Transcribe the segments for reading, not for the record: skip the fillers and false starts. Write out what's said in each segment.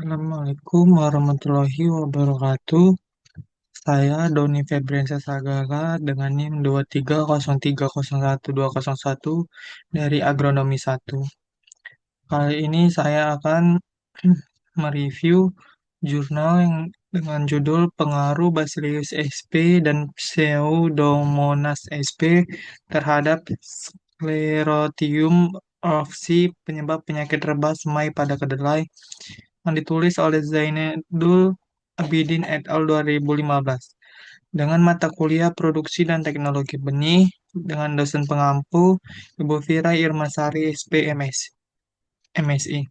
Assalamualaikum warahmatullahi wabarakatuh. Saya Doni Febriansa Sagala dengan NIM 230301201 dari Agronomi 1. Kali ini saya akan mereview jurnal yang dengan judul Pengaruh Bacillus sp dan Pseudomonas sp terhadap Sclerotium orthosy penyebab penyakit rebah semai pada kedelai yang ditulis oleh Zainedul Abidin et al. 2015 dengan mata kuliah Produksi dan Teknologi Benih dengan dosen pengampu Ibu Fira Irmasari SPMS MSI.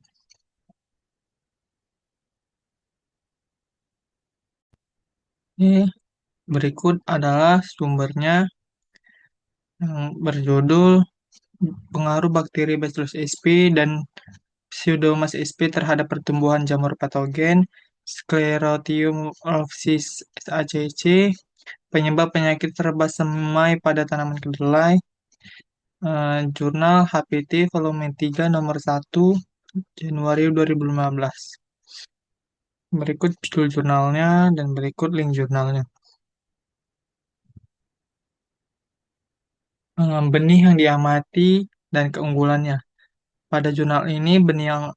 Ini berikut adalah sumbernya yang berjudul Pengaruh Bakteri Bacillus sp dan Pseudomonas sp terhadap pertumbuhan jamur patogen Sclerotium orthosys SACC, penyebab penyakit rebah semai pada tanaman kedelai, Jurnal HPT volume 3 nomor 1 Januari 2015. Berikut judul jurnalnya dan berikut link jurnalnya. Benih yang diamati dan keunggulannya. Pada jurnal ini, benih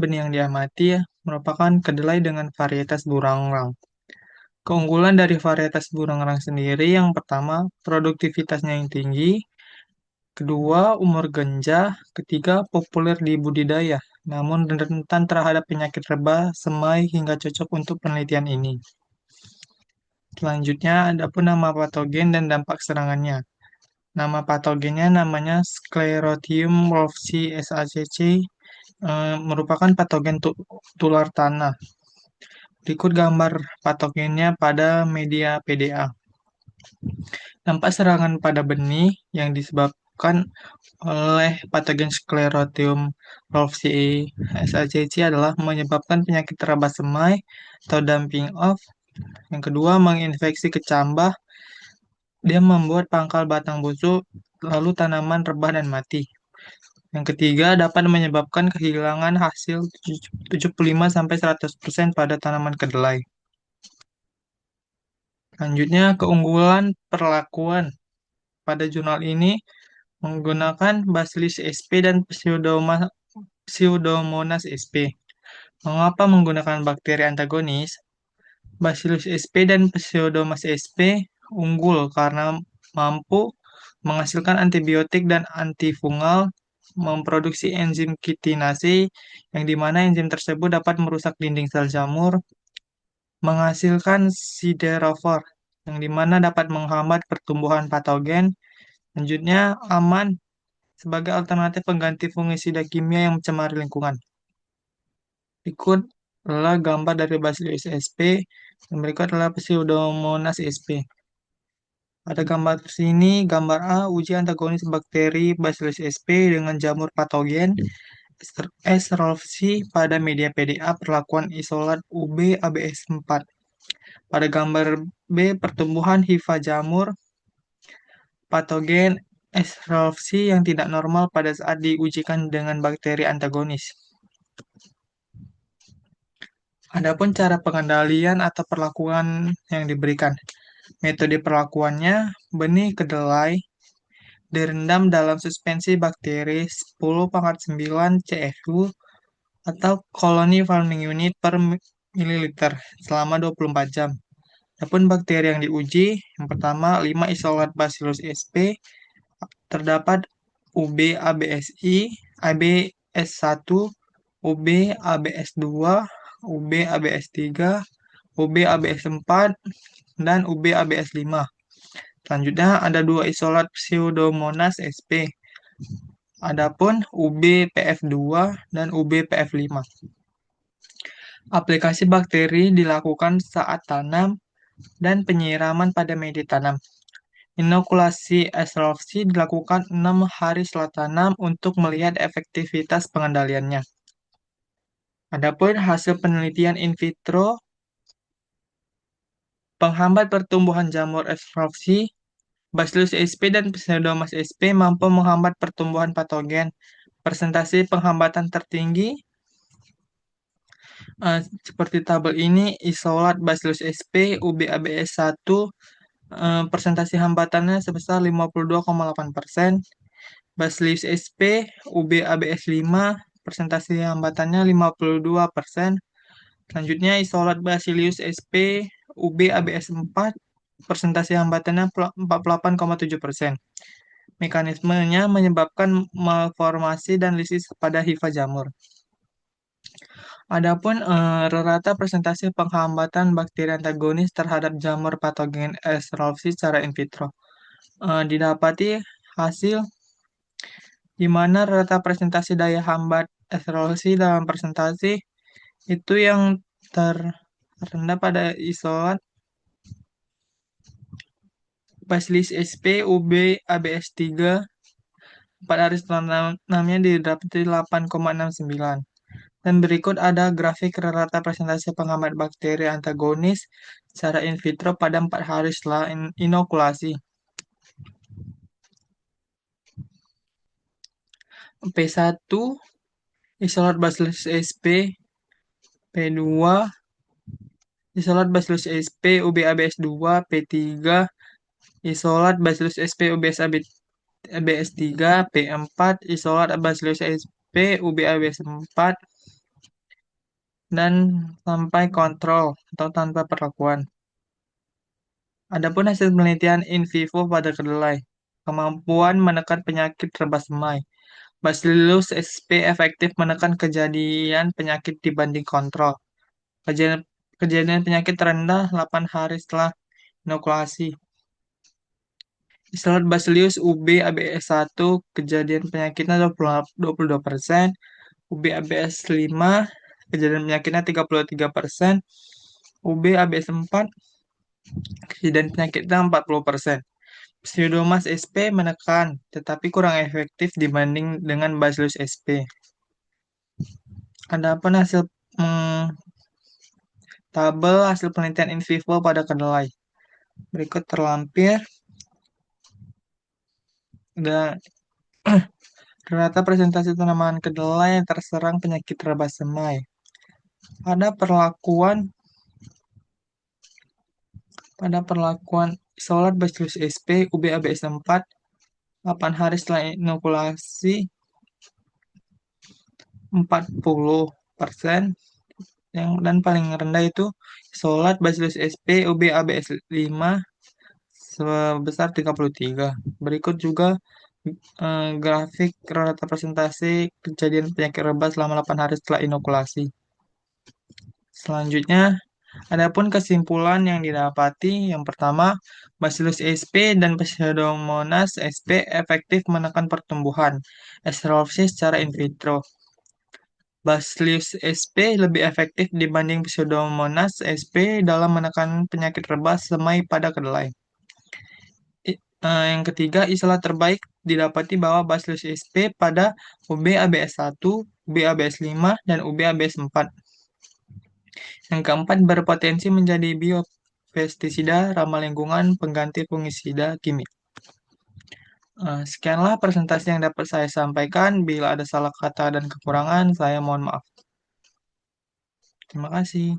yang diamati merupakan kedelai dengan varietas burangrang. Keunggulan dari varietas burangrang sendiri, yang pertama, produktivitasnya yang tinggi, kedua, umur genjah, ketiga, populer di budidaya, namun rentan terhadap penyakit rebah, semai, hingga cocok untuk penelitian ini. Selanjutnya, ada pun nama patogen dan dampak serangannya. Nama patogennya namanya Sclerotium wolffsii SACC, merupakan patogen tular tanah. Berikut gambar patogennya pada media PDA. Dampak serangan pada benih yang disebabkan oleh patogen Sclerotium wolffsii SACC adalah menyebabkan penyakit rebah semai atau dumping off. Yang kedua, menginfeksi kecambah. Dia membuat pangkal batang busuk, lalu tanaman rebah dan mati. Yang ketiga, dapat menyebabkan kehilangan hasil 75-100% pada tanaman kedelai. Selanjutnya, keunggulan perlakuan. Pada jurnal ini menggunakan Bacillus sp dan Pseudomonas sp. Mengapa menggunakan bakteri antagonis? Bacillus sp dan Pseudomonas sp unggul karena mampu menghasilkan antibiotik dan antifungal, memproduksi enzim kitinase, yang dimana enzim tersebut dapat merusak dinding sel jamur, menghasilkan siderofor, yang dimana dapat menghambat pertumbuhan patogen. Selanjutnya, aman sebagai alternatif pengganti fungisida kimia yang mencemari lingkungan. Berikut adalah gambar dari Bacillus sp, dan berikut adalah Pseudomonas sp. Pada gambar sini, gambar A, uji antagonis bakteri Bacillus sp dengan jamur patogen S. rolfsi pada media PDA perlakuan isolat UB ABS4. Pada gambar B, pertumbuhan hifa jamur patogen S. rolfsi yang tidak normal pada saat diujikan dengan bakteri antagonis. Adapun cara pengendalian atau perlakuan yang diberikan. Metode perlakuannya, benih kedelai direndam dalam suspensi bakteri 10⁹ CFU atau koloni farming unit per mililiter selama 24 jam. Adapun bakteri yang diuji, yang pertama 5 isolat Bacillus sp, terdapat UB ABSI, ABS1, UB ABS2, UB ABS3, UB ABS4, dan UB ABS5. Selanjutnya ada 2 isolat Pseudomonas sp. Adapun UB PF2 dan UB PF5. Aplikasi bakteri dilakukan saat tanam dan penyiraman pada media tanam. Inokulasi S-rolfsi dilakukan 6 hari setelah tanam untuk melihat efektivitas pengendaliannya. Adapun hasil penelitian in vitro, penghambat pertumbuhan jamur S-rolfsi, Bacillus sp dan Pseudomonas sp mampu menghambat pertumbuhan patogen. Persentase penghambatan tertinggi Seperti tabel ini, isolat Bacillus sp UB-ABS1 persentase hambatannya sebesar 52,8%, Bacillus sp UB-ABS5 persentase hambatannya 52%. Selanjutnya isolat Bacillus sp UB-ABS4 persentase hambatannya 48,7%. Mekanismenya menyebabkan malformasi dan lisis pada hifa jamur. Adapun rata presentasi penghambatan bakteri antagonis terhadap jamur patogen Escherichia secara in vitro. Didapati hasil di mana rata presentasi daya hambat Escherichia dalam presentasi itu yang terendah pada isolat Bacillus sp UB ABS3 pada hari setelah tanamnya didapati 8,69. Dan berikut ada grafik rata presentasi penghambat bakteri antagonis secara in vitro pada 4 hari setelah inokulasi. P1 isolat Bacillus sp, P2 isolat Bacillus sp UB-ABS2, P3 isolat Bacillus sp UB-ABS3, P4 isolat Bacillus sp UB-ABS4, dan sampai kontrol atau tanpa perlakuan. Adapun hasil penelitian in vivo pada kedelai, kemampuan menekan penyakit rebas semai. Bacillus sp efektif menekan kejadian penyakit dibanding kontrol. Kejadian penyakit terendah 8 hari setelah inokulasi. Isolat Bacillus UB-ABS1 kejadian penyakitnya 22%, UB-ABS5 kejadian penyakitnya 33%, UB-ABS4 kejadian penyakitnya 40%. Pseudomonas sp menekan, tetapi kurang efektif dibanding dengan Bacillus sp. Adapun hasil tabel hasil penelitian in vivo pada kedelai berikut terlampir. Dan rata presentasi tanaman kedelai yang terserang penyakit rebas semai. Pada perlakuan isolat Bacillus sp UB-ABS4 8 hari setelah inokulasi 40%, dan paling rendah itu isolat Bacillus sp UB-ABS5 sebesar 33. Berikut juga grafik rata presentasi kejadian penyakit rebas selama 8 hari setelah inokulasi. Selanjutnya, adapun kesimpulan yang didapati, yang pertama, Bacillus sp dan Pseudomonas sp efektif menekan pertumbuhan Escherichia secara in vitro. Bacillus sp lebih efektif dibanding Pseudomonas sp dalam menekan penyakit rebas semai pada kedelai. Yang ketiga, isolat terbaik didapati bahwa Bacillus sp pada UB-ABS1, UB-ABS5, dan UB-ABS4. Yang keempat, berpotensi menjadi biopestisida ramah lingkungan pengganti fungisida kimia. Sekianlah presentasi yang dapat saya sampaikan. Bila ada salah kata dan kekurangan, saya mohon maaf. Terima kasih.